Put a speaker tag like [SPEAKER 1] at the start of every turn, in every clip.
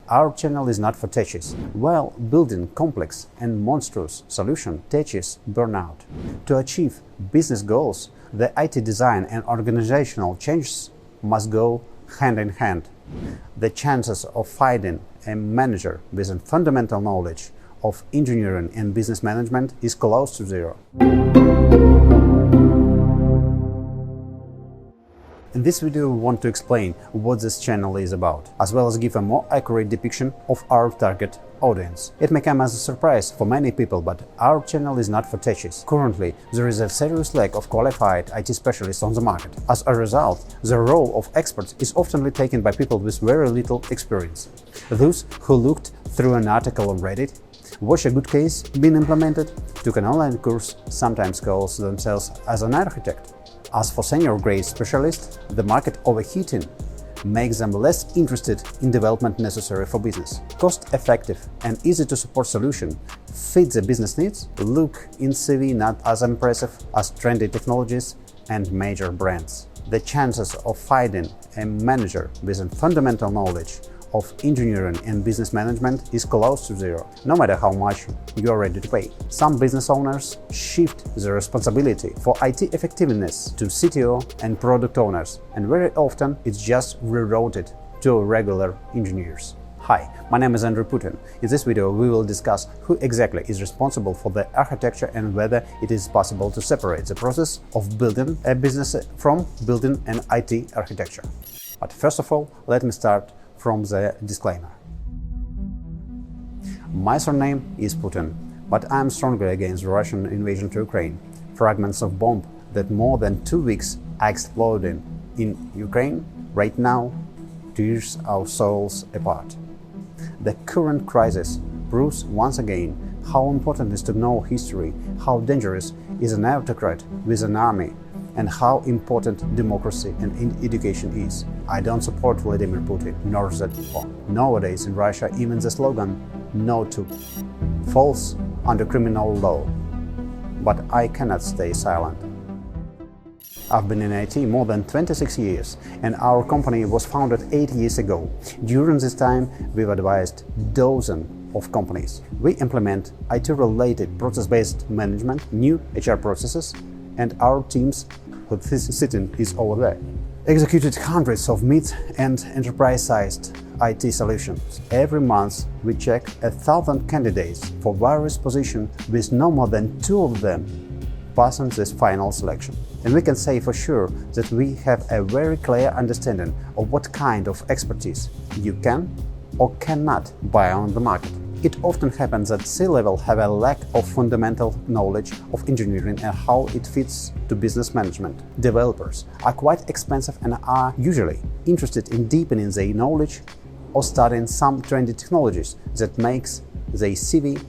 [SPEAKER 1] our channel is not for techies. While building complex and monstrous solutions techies burn out. To achieve business goals, the IT design and organizational changes must go hand in hand. The chances of finding a manager with a fundamental knowledge of engineering and business management is close to zero. In this video, we want to explain what this channel is about, as well as give a more accurate depiction of our target audience. It may come as a surprise for many people, but our channel is not for techies. Currently, there is a serious lack of qualified IT specialists on the market. As a result, the role of experts is often taken by people with very little experience. Those who looked through an article on Reddit, watched a good case being implemented, took an online course, sometimes calls themselves as an architect. As for senior grade specialists, the market overheating makes them less interested in development necessary for business. Cost-effective and easy-to-support solution fit the business needs, look in CV not as impressive as trendy technologies and major brands. The chances of finding a manager with a fundamental knowledge of engineering and business management is close to zero, no matter how much you are ready to pay. Some business owners shift the responsibility for IT effectiveness to CTO and product owners, and very often it's just rerouted to regular engineers. Hi, my name is Andrey Putin. In this video, we will discuss who exactly is responsible for the architecture and whether it is possible to separate the process of building a business from building an IT architecture. But first of all, let me start from the disclaimer. My surname is Putin, but I am strongly against the Russian invasion to Ukraine. Fragments of bomb that more than 2 weeks are exploding in Ukraine right now tears our souls apart. The current crisis proves once again how important it is to know history, how dangerous is an autocrat with an army, and how important democracy and education is. I don't support Vladimir Putin, nor ZDP. Nowadays in Russia, even the slogan "No to" falls under criminal law. But I cannot stay silent. I've been in IT more than 26 years, and our company was founded 8 years ago. During this time, we've advised dozens of companies. We implement IT-related process-based management, new HR processes, and our teams, whose sitting is over there, executed hundreds of mid- and enterprise-sized IT solutions. Every month, we check 1,000 candidates for various positions, with no more than 2 of them passing this final selection. And we can say for sure that we have a very clear understanding of what kind of expertise you can or cannot buy on the market. It often happens that C-level have a lack of fundamental knowledge of engineering and how it fits to business management. Developers are quite expensive and are usually interested in deepening their knowledge or studying some trendy technologies that makes their CV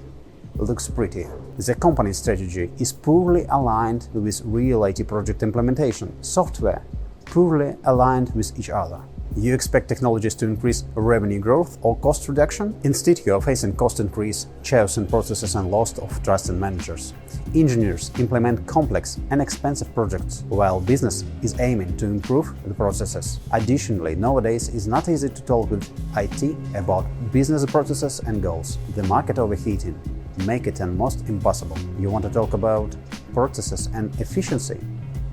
[SPEAKER 1] looks prettier. The company's strategy is poorly aligned with real IT project implementation. Software poorly aligned with each other. You expect technologies to increase revenue growth or cost reduction? Instead, you are facing cost increase, chaos in processes and loss of trust in managers. Engineers implement complex and expensive projects, while business is aiming to improve the processes. Additionally, nowadays it's not easy to talk with IT about business processes and goals. The market overheating make it almost impossible. You want to talk about processes and efficiency,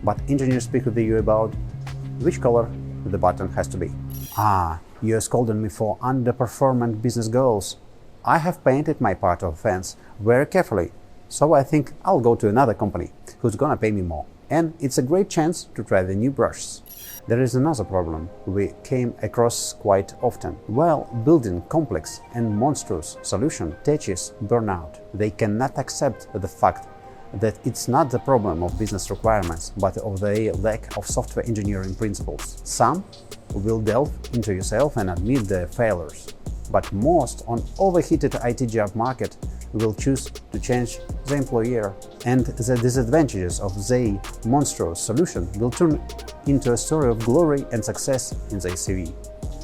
[SPEAKER 1] but engineers speak with you about which color the button has to be. You're scolding me for underperforming business goals. I have painted my part of the fence very carefully, so I think I'll go to another company who's gonna pay me more. And it's a great chance to try the new brushes. There is another problem we came across quite often. While building complex and monstrous solutions techies burn out. They cannot accept the fact that it's not the problem of business requirements, but of the lack of software engineering principles. Some will delve into yourself and admit their failures, but most on overheated IT job market will choose to change the employer, and the disadvantages of the monstrous solution will turn into a story of glory and success in their CV.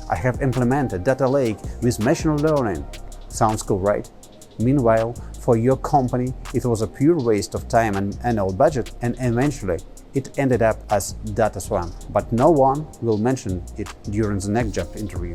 [SPEAKER 1] I have implemented data lake with machine learning. Sounds cool, right? Meanwhile, for your company, it was a pure waste of time and annual budget, and eventually it ended up as data swan. But no one will mention it during the next job interview.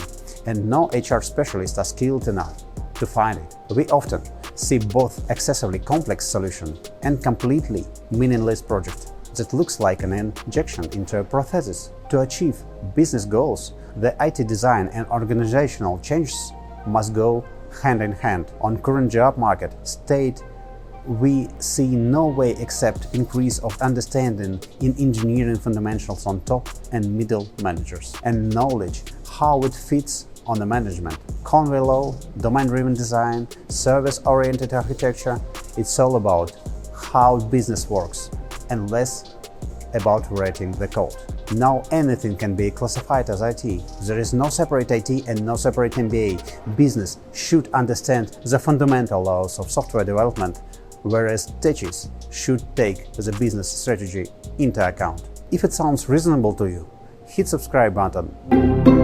[SPEAKER 1] and no HR specialists are skilled enough to find it. We often see both excessively complex solution and completely meaningless project that looks like an injection into a prosthesis. To achieve business goals, the IT design and organizational changes must go hand in hand. On current job market state, we see no way except increase of understanding in engineering fundamentals on top and middle managers and knowledge how it fits on the management. Conway law, domain-driven design, service-oriented architecture, it's all about how business works and less about writing the code. Now anything can be classified as IT. There is no separate IT and no separate MBA. Business should understand the fundamental laws of software development, whereas techies should take the business strategy into account. If it sounds reasonable to you, hit subscribe button.